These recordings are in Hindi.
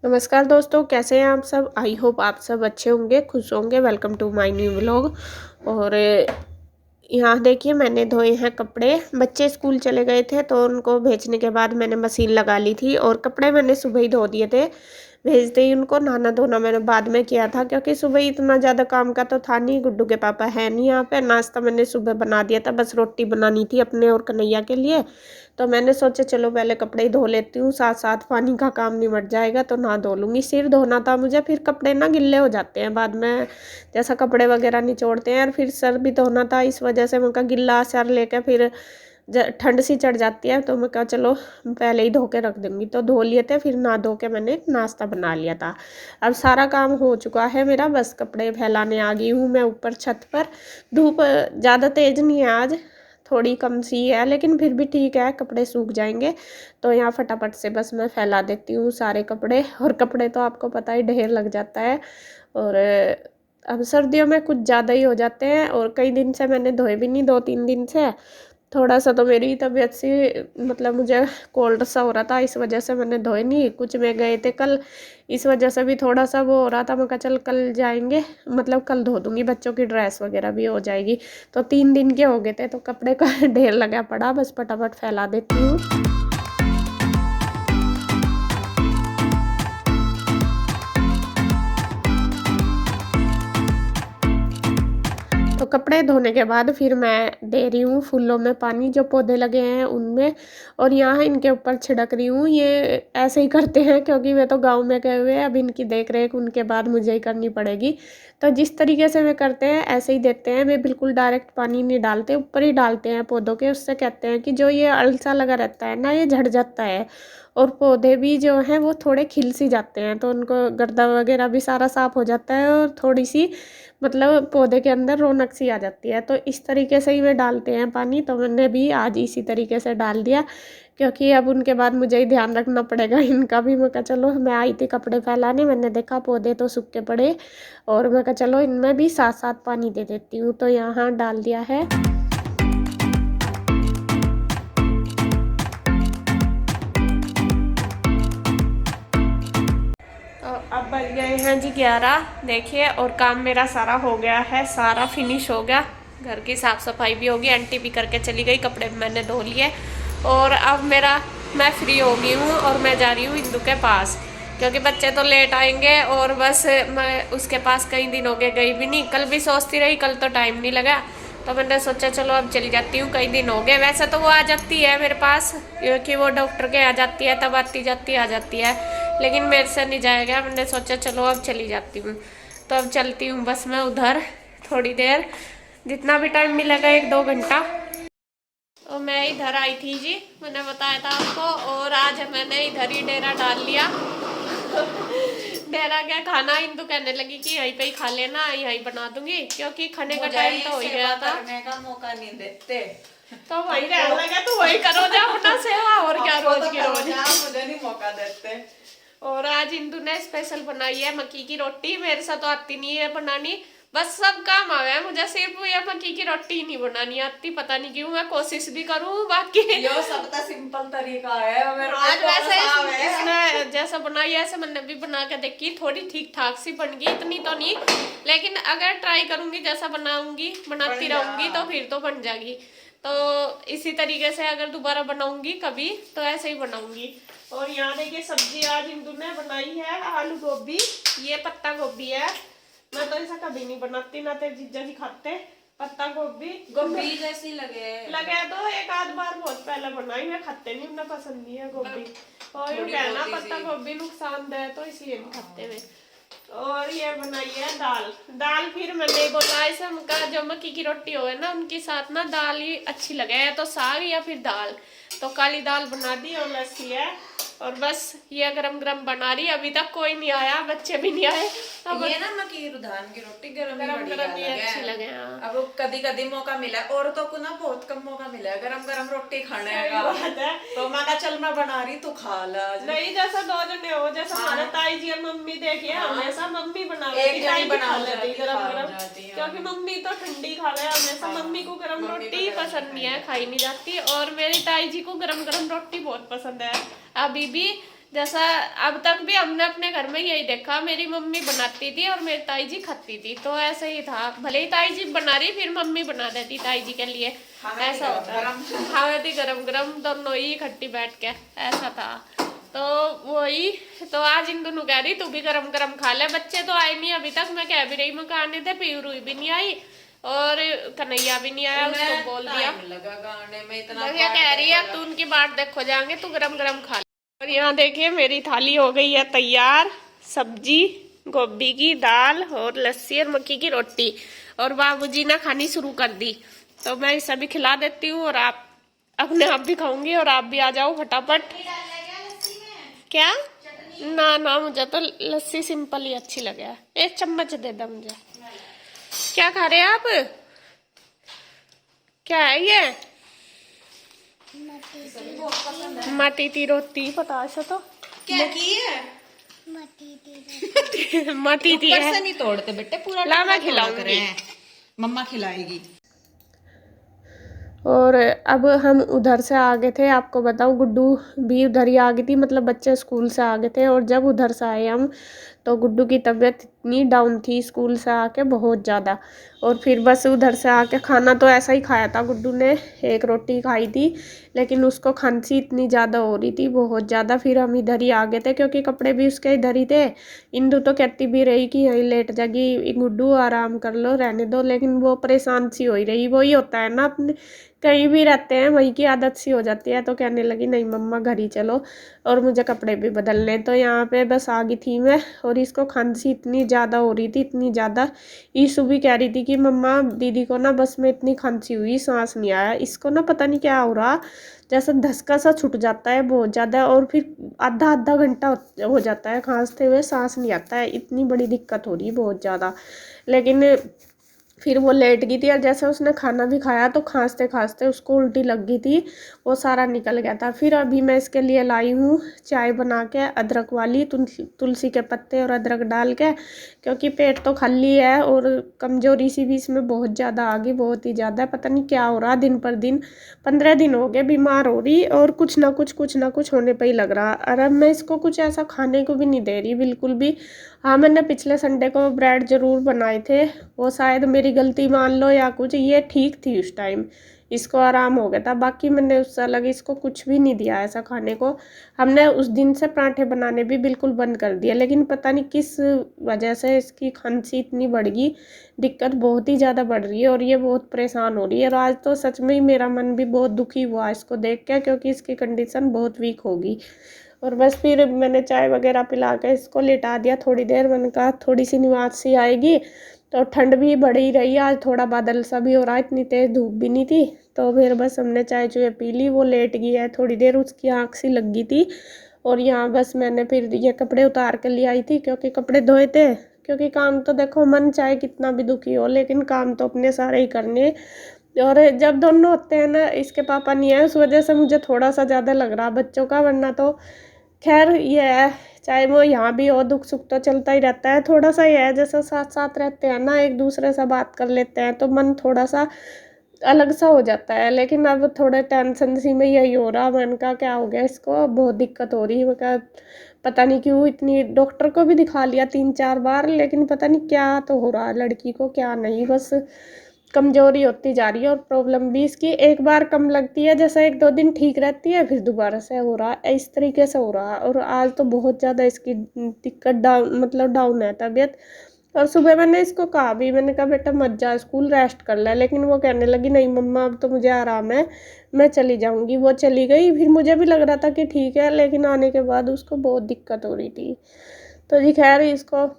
नमस्कार दोस्तों, कैसे हैं आप सब। आई होप आप सब अच्छे होंगे, खुश होंगे। Welcome to my new vlog. और यहाँ देखिए, मैंने धोए हैं कपड़े। बच्चे स्कूल चले गए थे तो उनको भेजने के बाद मैंने मशीन लगा ली थी और कपड़े मैंने सुबह ही धो दिए थे। भेजते ही उनको नहाना धोना मैंने बाद में किया था, क्योंकि सुबह ही इतना ज़्यादा काम का तो था नहीं। गुड्डू के पापा है नहीं यहाँ पे। नाश्ता मैंने सुबह बना दिया था, बस रोटी बनानी थी अपने और कन्हैया के लिए। तो मैंने सोचा चलो पहले कपड़े ही धो लेती हूँ, साथ साथ पानी का काम निमट जाएगा तो नहा धो लूँगी। सिर धोना था मुझे, फिर कपड़े ना गिल्ले हो जाते हैं बाद में, जैसा कपड़े वगैरह निचोड़ते हैं। और फिर सर भी धोना था, इस वजह से मैं कहा गिल्ला सर लेकर फिर ठंड सी चढ़ जाती है, तो मैं कहा चलो पहले ही धो के रख दूँगी। तो धो लिए थे, फिर नहा धो के मैंने नाश्ता बना लिया था। अब सारा काम हो चुका है मेरा, बस कपड़े फैलाने आ गई हूँ मैं ऊपर छत पर। धूप ज़्यादा तेज़ नहीं है आज, थोड़ी कम सी है, लेकिन फिर भी ठीक है, कपड़े सूख जाएंगे। तो यहाँ फटाफट से बस मैं फैला देती हूँ सारे कपड़े। और कपड़े तो आपको पता ही ढेर लग जाता है। और अब सर्दियों में कुछ ज़्यादा ही हो जाते हैं, और कई दिन से मैंने धोए भी नहीं, 2-3 दिन से। थोड़ा सा तो मेरी तबीयत सी, मतलब मुझे कोल्ड सा हो रहा था, इस वजह से मैंने धोए नहीं। कुछ में गए थे कल, इस वजह से भी थोड़ा सा वो हो रहा था। मैं कहा चल कल जाएंगे, मतलब कल धो दूँगी, बच्चों की ड्रेस वगैरह भी हो जाएगी। तो 3 दिन के हो गए थे, तो कपड़े का ढेर लगा पड़ा, बस फटाफट फैला देती हूँ। तो कपड़े धोने के बाद फिर मैं दे रही हूँ फूलों में पानी, जो पौधे लगे हैं उनमें। और यहाँ इनके ऊपर छिड़क रही हूँ। ये ऐसे ही करते हैं, क्योंकि वे तो गांव में गए हुए हैं, अब इनकी देख रेख उनके बाद मुझे ही करनी पड़ेगी। तो जिस तरीके से वे करते हैं ऐसे ही देते हैं। वे बिल्कुल डायरेक्ट पानी नहीं डालते, ऊपर ही डालते हैं पौधों के। उससे कहते हैं कि जो ये अळसा लगा रहता है ना, ये झड़ जाता है। और पौधे भी जो हैं वो थोड़े खिल सी जाते हैं, तो उनको गर्दा वगैरह भी सारा साफ़ हो जाता है, और थोड़ी सी मतलब पौधे के अंदर रौनक सी आ जाती है। तो इस तरीके से ही वे डालते हैं पानी। तो मैंने भी आज इसी तरीके से डाल दिया, क्योंकि अब उनके बाद मुझे ही ध्यान रखना पड़ेगा इनका भी। मैं कहा चलो, मैं आई थी कपड़े फैलाने, मैंने देखा पौधे तो सूखे पड़े, और मैं कहा चलो इनमें भी साथ साथ पानी दे देती हूँ। तो यहाँ डाल दिया है। तो अब बज गए हैं जी 11, देखिए। और काम मेरा सारा हो गया है, सारा फिनिश हो गया। घर की साफ़ सफाई भी होगी, आंटी भी करके चली गई, कपड़े भी मैंने धो लिए। और अब मैं फ्री हो गई हूँ, और मैं जा रही हूँ इंदू के पास, क्योंकि बच्चे तो लेट आएंगे। और बस मैं उसके पास कई दिन हो गए गई भी नहीं। कल भी सोचती रही, कल तो टाइम नहीं लगा, तो मैंने सोचा चलो अब चली जाती हूँ, कई दिन हो गए। वैसे तो वो आ जाती है मेरे पास, क्योंकि वो डॉक्टर के आ जाती है, तब आती जाती आ जाती है, लेकिन मेरे से नहीं जाएगा। मैंने सोचा चलो अब चली जाती हूँ। तो अब चलती हूँ बस मैं उधर थोड़ी देर, जितना भी टाइम मिलेगा, 1-2 घंटा। और मैं इधर आई थी जी, मैंने बताया था आपको। और आज मैंने इधर ही डेरा डाल लिया। डेरा क्या खाना, इंदु कहने लगी कि यहीं पे ही खा लेना, यहीं बना दूंगी, क्योंकि खाने का टाइम तो हो ही गया था। करने का मौका नहीं देते, तो वही रहने लगा, तो वही करो जा अपना सेवा, और क्या रोज की रोज। मुझे नहीं मौका देते। और आज इंदु ने स्पेशल बनाई है मक्की की रोटी। मेरे से तो आती नहीं है बनानी, बस सब काम आवे है मुझे, सिर्फ ये मक्की की रोटी नहीं बनानी आती। पता नहीं क्यों, मैं कोशिश भी करूं, बाकी यो सबका सिंपल तरीका है। आज वैसे इसने जैसा बनाई ऐसे मैंने भी बना के देखी, थोड़ी ठीक ठाक सी बन गई, इतनी तो नहीं, लेकिन अगर ट्राई करूंगी, जैसा बनाऊंगी, बनाती रहूंगी, तो फिर तो बन जाएगी। तो इसी तरीके से अगर दोबारा बनाऊंगी कभी, तो ऐसे ही बनाऊंगी। और यहाँ देखिए सब्जी आज इंदु ने बनाई है, आलू गोभी, ये पत्ता गोभी है। मैं तो ऐसा कभी नहीं बनाती, ना तेरे जीजा जी खाते पत्ता गोभी जैसी लगे तो एक आध बार बहुत पहले बनाई, मैं खाते नहीं, उन्हें पसंद नहीं है गोभी। और यूँ कहना पत्ता गोभी नुकसानदेह, तो इसलिए नहीं खाते वे। और ये बनाई है दाल फिर मैंने बोला ऐसा उनका, जो मक्की की रोटी हो ना उनके साथ ना दाल ही अच्छी लगे, या तो साग या फिर दाल। तो काली दाल बना दी, और लस्सी है, और बस ये गरम गरम बना रही। अभी तक कोई नहीं आया, बच्चे भी नहीं आए। अब ये ना मक्की धान की रोटी गरम गरम ही अच्छी लगे। अब कदी कदी मौका मिला, औरतों को ना बहुत कम मौका मिला है गरम गरम रोटी खाने का। तो मैं कहा चल मैं बना रही, तू खा ला। नहीं जैसा 2 जने हो, जैसा हमारे ताई जी और मम्मी देखिए, हमेशा मम्मी बना लेती गरम गरम, क्योंकि मम्मी तो ठंडी खा ले हमेशा। मम्मी को गरम रोटी पसंद नहीं है, खाई नहीं जाती। और मेरी ताई जी को गरम गरम रोटी बहुत पसंद है। अभी भी जैसा अब तक भी हमने अपने घर में यही देखा, मेरी मम्मी बनाती थी और मेरी ताई जी खाती थी, तो ऐसे ही था। भले ही ताई जी बना रही फिर मम्मी बना देती ताई जी के लिए, ऐसा होता है। हाँ थी गरम गरम दोनों ही इकट्ठी बैठ के, ऐसा था। तो वही तो आज इन दोनों कह रही तू भी गरम गरम खा ले। बच्चे तो आए नहीं अभी तक, मैं कह भी रही मैं आने थे, पीरू भी नहीं आई और कन्हैया भी नहीं आया, उसको बोल दिया लगा गाने में इतना। भैया कह रही है तू उनकी बात देखो जाएंगे, तू गरम गरम खा ले। और यहाँ देखिए मेरी थाली हो गई है तैयार, सब्जी गोभी की, दाल और लस्सी और मक्की की रोटी, और बाबूजी ने खानी शुरू कर दी। तो मैं इसे भी खिला देती हूँ और आप अपने आप भी खाऊंगी और आप भी आ जाओ फटाफट। क्या? ना ना मुझे तो लस्सी सिंपल ही अच्छी लगे है। एक चम्मच दे दो मुझे। क्या खा रहे हैं आप? क्या है ये? मटी की रोटी पता से तो क्या की है? मटी थी है। नहीं तोड़ते बेटे, पूरा ला मैं खिलाऊंगी, मम्मा खिलाएगी। और अब हम उधर से आ गए थे, आपको बताऊं गुड्डू भी उधर ही आ गई थी, मतलब बच्चे स्कूल से आ गए थे। और जब उधर से आए हम तो गुड्डू की तबीयत इतनी डाउन थी स्कूल से आके बहुत ज़्यादा। और फिर बस उधर से आके खाना तो ऐसा ही खाया था गुड्डू ने, एक रोटी खाई थी, लेकिन उसको खांसी इतनी ज़्यादा हो रही थी बहुत ज़्यादा। फिर हम इधर ही आ गए थे क्योंकि कपड़े भी उसके इधर ही थे। इंदू तो कहती भी रही कि यहीं लेट जाएगी, गुड्डू आराम कर लो रहने दो, लेकिन वो परेशान सी हो ही रही। वही होता है ना, अपने कहीं भी रहते हैं वहीं की आदत सी हो जाती है। तो कहने लगी नहीं मम्मा घर ही चलो और मुझे कपड़े भी बदलने। तो यहाँ पे बस आ गई थी मैं, और इसको खांसी इतनी ज़्यादा हो रही थी, इतनी ज़्यादा। ईशु भी कह रही थी कि मम्मा दीदी को ना बस में इतनी खांसी हुई, सांस नहीं आया। इसको ना पता नहीं क्या हो रहा, जैसे धसका सा छूट जाता है बहुत ज़्यादा, और फिर आधा आधा घंटा हो जाता है खांसते हुए, सांस नहीं आता है। इतनी बड़ी दिक्कत हो रही है बहुत ज़्यादा। लेकिन फिर वो लेट गई थी, और जैसे उसने खाना भी खाया तो खांसते खांसते उसको उल्टी लग गई थी, वो सारा निकल गया था। फिर अभी मैं इसके लिए लाई हूँ चाय बना के, अदरक वाली, तुलसी के पत्ते और अदरक डाल के, क्योंकि पेट तो खाली है और कमजोरी सी भी इसमें बहुत ज़्यादा आ गई, बहुत ही ज़्यादा। पता नहीं क्या हो रहा, दिन पर दिन 15 दिन हो गए बीमार हो रही, और कुछ ना कुछ होने पर ही लग रहा। और अब मैं इसको कुछ ऐसा खाने को भी नहीं दे रही बिल्कुल भी। हाँ मैंने पिछले संडे को ब्रेड ज़रूर बनाए थे, वो शायद मेरी गलती मान लो या कुछ, ये ठीक थी उस टाइम, इसको आराम हो गया था। बाकी मैंने उससे अलग इसको कुछ भी नहीं दिया ऐसा खाने को। हमने उस दिन से पराठे बनाने भी बिल्कुल बंद कर दिया, लेकिन पता नहीं किस वजह से इसकी खांसी इतनी बढ़ गई, दिक्कत बहुत ही ज़्यादा बढ़ रही है और ये बहुत परेशान हो रही है। और आज तो सच में ही मेरा मन भी बहुत दुखी हुआ इसको देख के, क्योंकि इसकी कंडीशन बहुत वीक होगी। और बस फिर मैंने चाय वगैरह पिला के इसको लिटा दिया थोड़ी देर। मैंने कहा थोड़ी सी नींद सी आएगी, तो ठंड भी बढ़ ही रही है, आज थोड़ा बादल सा भी हो रहा है, इतनी तेज़ धूप भी नहीं थी। तो फिर बस हमने चाय चुए पी ली, वो लेट गई है थोड़ी देर, उसकी आँख सी लग गई थी। और यहाँ बस मैंने फिर ये कपड़े उतार कर ले आई थी, क्योंकि कपड़े धोए थे। क्योंकि काम तो देखो मन चाहे कितना भी दुखी हो, लेकिन काम तो अपने सारे ही करने। और जब दोनों होते हैं ना, इसके पापा नहीं है, उस वजह से मुझे थोड़ा सा ज़्यादा लग रहा बच्चों का, वरना तो खैर ये है, चाहे वो यहाँ भी हो दुख सुख तो चलता ही रहता है। थोड़ा सा ये है जैसे साथ साथ रहते हैं ना, एक दूसरे से बात कर लेते हैं तो मन थोड़ा सा अलग सा हो जाता है। लेकिन अब थोड़े टेंशन सी में यही हो रहा, मन का क्या हो गया इसको, बहुत दिक्कत हो रही है। मैं पता नहीं क्यों, इतनी डॉक्टर को भी दिखा लिया 3-4 बार, लेकिन पता नहीं क्या तो हो रहा है लड़की को क्या नहीं, बस कमजोरी होती जा रही है। और प्रॉब्लम भी इसकी एक बार कम लगती है, जैसे 1-2 दिन ठीक रहती है, फिर दोबारा से हो रहा है, इस तरीके से हो रहा है। और आज तो बहुत ज़्यादा इसकी दिक्कत डाउन, मतलब डाउन है तबीयत। और सुबह मैंने इसको कहा भी, मैंने कहा बेटा मत जा स्कूल, रेस्ट कर ले, लेकिन वो कहने लगी नहीं मम्मा अब तो मुझे आराम है, मैं चली जाऊंगी। वो चली गई, फिर मुझे भी लग रहा था कि ठीक है, लेकिन आने के बाद उसको बहुत दिक्कत हो रही थी। तो जी खैर, इसको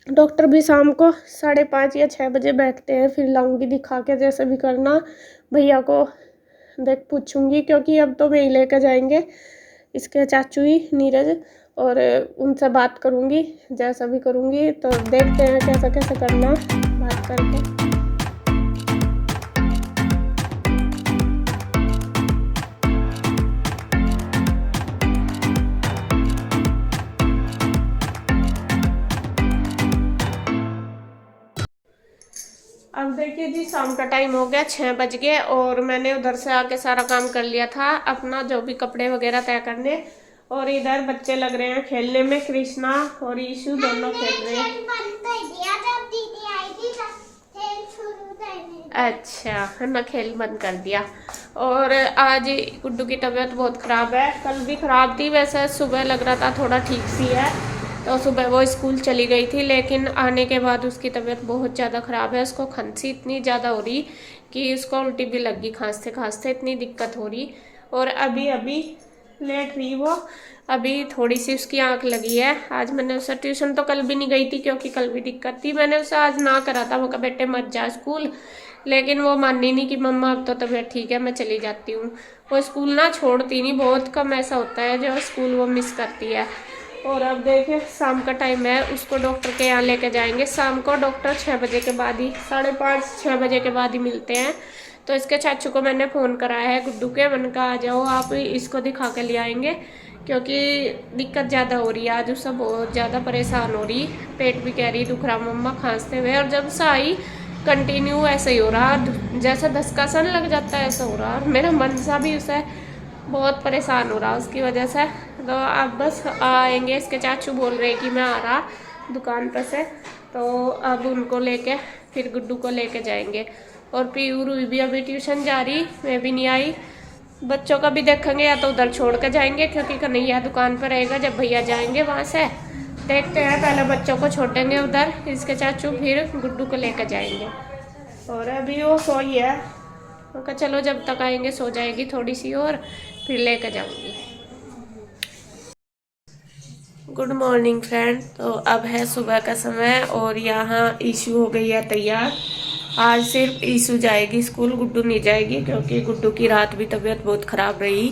डॉक्टर भी शाम को 5:30 या 6 बजे बैठते हैं, फिर लाऊंगी दिखा के, जैसे भी करना। भैया को देख पूछूंगी, क्योंकि अब तो वही लेकर जाएंगे इसके चाचू ही नीरज, और उनसे बात करूंगी, जैसा भी करूंगी। तो देखते हैं कैसा कैसा करना बात करके। अब देखिए जी, शाम का टाइम हो गया, 6 बज गए, और मैंने उधर से आके सारा काम कर लिया था अपना, जो भी कपड़े वगैरह तय करने। और इधर बच्चे लग रहे हैं खेलने में, कृष्णा और ईशु दोनों खेल रहे हैं। अच्छा है ना, खेल बंद कर दिया। और आज गुड्डू की तबीयत बहुत ख़राब है, कल भी ख़राब थी, वैसे सुबह लग रहा था थोड़ा ठीक सी है, तो सुबह वो स्कूल चली गई थी, लेकिन आने के बाद उसकी तबीयत बहुत ज़्यादा ख़राब है। उसको खांसी इतनी ज़्यादा हो रही कि उसको उल्टी भी लग गई, खांसते खांसते इतनी दिक्कत हो रही। और अभी अभी लेट रही वो, अभी थोड़ी सी उसकी आंख लगी है। आज मैंने उसे ट्यूशन, तो कल भी नहीं गई थी क्योंकि कल भी दिक्कत थी, मैंने उसे आज ना करा था, वो कहा बेटे मत जा स्कूल, लेकिन वो मानी नहीं कि मम्मा अब तो तबीयत ठीक है, मैं चली जाती हूँ। वो स्कूल ना छोड़ती नहीं, बहुत कम ऐसा होता है जो स्कूल वो मिस करती है। और अब देखे शाम का टाइम है, उसको डॉक्टर के यहाँ लेके जाएंगे। शाम को डॉक्टर 6 बजे के बाद ही, 5:30-6 बजे के बाद ही मिलते हैं। तो इसके चाचू को मैंने फ़ोन कराया है गुड्डू के, मैंने कहा आ जाओ आप, इसको दिखा के ले आएंगे, क्योंकि दिक्कत ज़्यादा हो रही है आज, उससे बहुत ज़्यादा परेशान हो रही, पेट भी कह रही दुख रहा मम्मा खांसते हुए। और जब से आई कंटिन्यू ऐसे ही हो रहा, जैसे धसका सन लग जाता है ऐसा हो रहा। और मेरा मन सा भी उसे बहुत परेशान हो रहा उसकी वजह से। तो अब बस आएंगे, इसके चाचू बोल रहे कि मैं आ रहा दुकान पर से, तो अब उनको लेके फिर गुड्डू को लेके जाएंगे। और पीयू रूई भी अभी ट्यूशन जा रही, मैं भी नहीं आई। बच्चों का भी देखेंगे, या तो उधर छोड़ के जाएंगे क्योंकि कन्हैया दुकान पर रहेगा, जब भैया जाएंगे वहाँ से देखते हैं, पहले बच्चों को छोड़ेंगे उधर, इसके चाचू फिर गुड्डू को लेकर जाएंगे। और अभी वो सोई है, तो चलो जब तक आएंगे सो जाएगी थोड़ी सी और फिर लेकर जाऊंगी। गुड मॉर्निंग फ्रेंड, तो अब है सुबह का समय और यहाँ ईशू हो गई है तैयार। आज सिर्फ ईशू जाएगी स्कूल, गुड्डू नहीं जाएगी क्योंकि गुड्डू की रात भी तबीयत बहुत ख़राब रही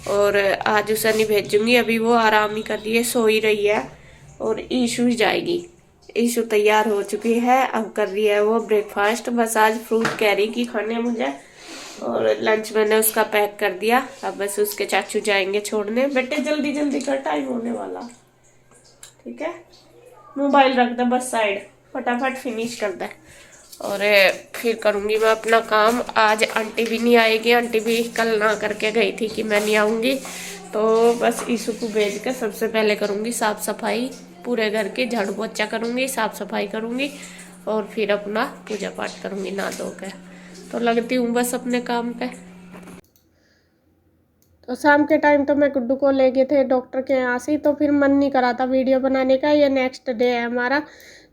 और आज उसे नहीं भेजूंगी। अभी वो आराम ही कर रही है, सो ही रही है और ईशू ही जाएगी। ईशू तैयार हो चुकी है, अब कर रही है वो ब्रेकफास्ट। बस आज फ्रूट कह रही कि खाने मुझे, और लंच मैंने उसका पैक कर दिया। अब बस उसके चाचू जाएंगे छोड़ने। बेटे जल्दी जल्दी कर, टाइम होने वाला, ठीक है। मोबाइल रख दे बस साइड, फटाफट फिनिश कर दे और फिर करूँगी मैं अपना काम। आज आंटी भी नहीं आएगी, आंटी भी कल ना करके गई थी कि मैं नहीं आऊँगी, तो बस ईशु को भेज कर सबसे पहले करूँगी साफ़ सफाई पूरे घर की, झाड़ू पोछा करूँगी, साफ़ सफाई करूँगी और फिर अपना पूजा पाठ करूँगी नहा धो के। तो लगती हूँ बस अपने काम पे। तो शाम के टाइम तो मैं गुड्डू को ले गए थे डॉक्टर के यहाँ से, तो फिर मन नहीं करा था वीडियो बनाने का। ये नेक्स्ट डे है हमारा,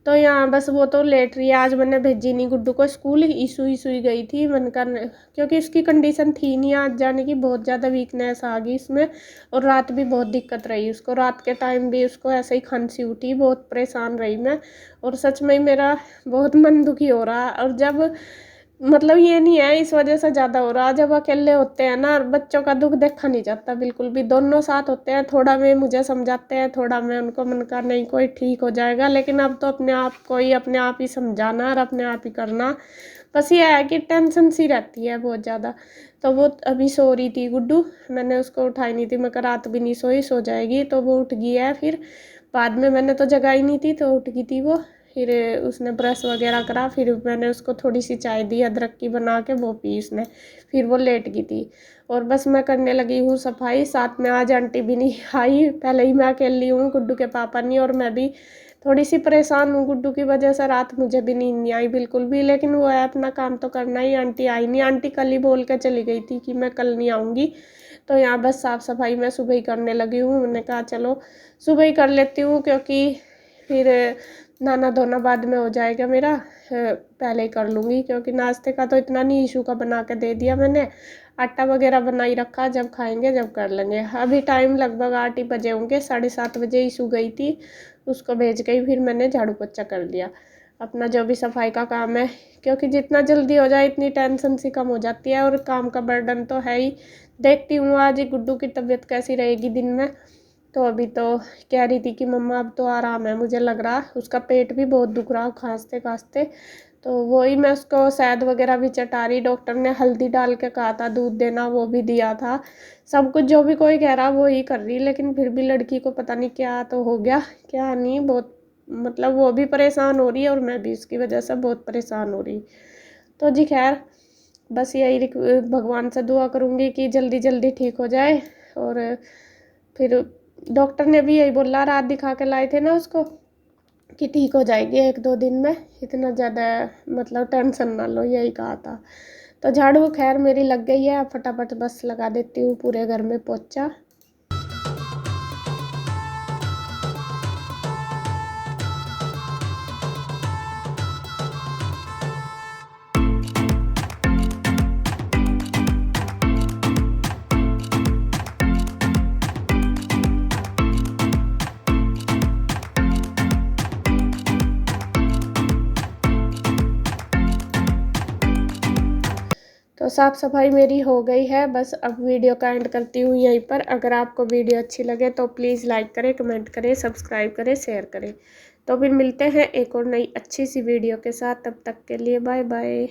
तो यहाँ बस वो तो लेट रही है। आज मैंने भेजी नहीं गुड्डू को स्कूल, ईशू ही गई थी मन कर, क्योंकि उसकी कंडीशन थी नहीं आज जाने की, बहुत ज़्यादा वीकनेस आ गई इसमें। और रात भी बहुत दिक्कत रही उसको, रात के टाइम भी उसको ऐसे ही खांसी उठी, बहुत परेशान रही मैं। और सच में मेरा बहुत मन दुखी हो रहा। और जब मतलब ये नहीं है इस वजह से ज़्यादा हो रहा, जब अकेले होते हैं ना बच्चों का दुख देखा नहीं जाता बिल्कुल भी। दोनों साथ होते हैं, थोड़ा में मुझे समझाते हैं, थोड़ा में उनको मन का नहीं कोई ठीक हो जाएगा, लेकिन अब तो अपने आप को ही अपने आप ही समझाना और अपने आप ही करना। बस ये है कि टेंशन सी रहती है बहुत ज़्यादा। तो वो अभी सो रही थी गुड्डू, मैंने उसको उठाई नहीं थी, मैं कहा रात भी नहीं सोई, सो जाएगी, तो वो उठ गई है। फिर बाद में मैंने तो जगाई नहीं थी तो उठ गई थी वो। फिर उसने ब्रश वगैरह करा, फिर मैंने उसको थोड़ी सी चाय दी अदरक की बना के, वो पी उसने, फिर वो लेट गई थी। और बस मैं करने लगी हूँ सफाई, साथ में आज आंटी भी नहीं आई, पहले ही मैं अकेली हूँ, गुड्डू के पापा नहीं। और मैं भी थोड़ी सी परेशान हूँ गुड्डू की वजह से, रात मुझे भी नींद नहीं आई बिल्कुल भी, लेकिन वो है अपना काम तो करना ही। आंटी आई नहीं, आंटी कल ही बोल के चली गई थी कि मैं कल नहीं आऊँगी। तो यहाँ बस साफ़ सफाई मैं सुबह ही करने लगी हूँ, मैंने कहा चलो सुबह ही कर लेती हूँ, क्योंकि फिर नहाना धोना बाद में हो जाएगा मेरा, पहले ही कर लूँगी। क्योंकि नाश्ते का तो इतना नहीं, ईशू का बना के दे दिया मैंने, आटा वगैरह बना ही रखा, जब खाएंगे जब कर लेंगे। अभी टाइम लगभग 8 ही बजे होंगे, 7:30 बजे ईशू गई थी, उसको भेज गई, फिर मैंने झाड़ू पोछा कर दिया अपना जो भी सफाई का काम है। क्योंकि जितना जल्दी हो जाए इतनी टेंशन सी कम हो जाती है, और काम का बर्डन तो है ही। देखती हूँ आज गुड्डू की तबीयत कैसी रहेगी दिन में। तो अभी तो कह रही थी कि मम्मा अब तो आराम है मुझे लग रहा, उसका पेट भी बहुत दुख रहा खांसते खांसते। तो वही मैं उसको शहद वगैरह भी चटा रही, डॉक्टर ने हल्दी डाल के कहा था दूध देना, वो भी दिया था। सब कुछ जो भी कोई कह रहा वो ही कर रही, लेकिन फिर भी लड़की को पता नहीं क्या तो हो गया क्या नहीं, बहुत मतलब वो भी परेशान हो रही है और मैं भी उसकी वजह से बहुत परेशान हो रही। तो जी खैर, बस यही भगवान से दुआ करूँगी कि जल्दी जल्दी ठीक हो जाए और फिर डॉक्टर ने भी यही बोला, रात दिखा के लाए थे ना उसको, कि ठीक हो जाएगी 1-2 दिन में, इतना ज़्यादा मतलब टेंशन ना लो, यही कहा था। तो झाड़ू खैर मेरी लग गई है, अब फटाफट बस लगा देती हूँ पूरे घर में पोछा। तो साफ़ सफाई मेरी हो गई है, बस अब वीडियो का एंड करती हूँ यहीं पर। अगर आपको वीडियो अच्छी लगे तो प्लीज़ लाइक करें, कमेंट करें, सब्सक्राइब करें, शेयर करें। तो फिर मिलते हैं एक और नई अच्छी सी वीडियो के साथ, तब तक के लिए बाय बाय।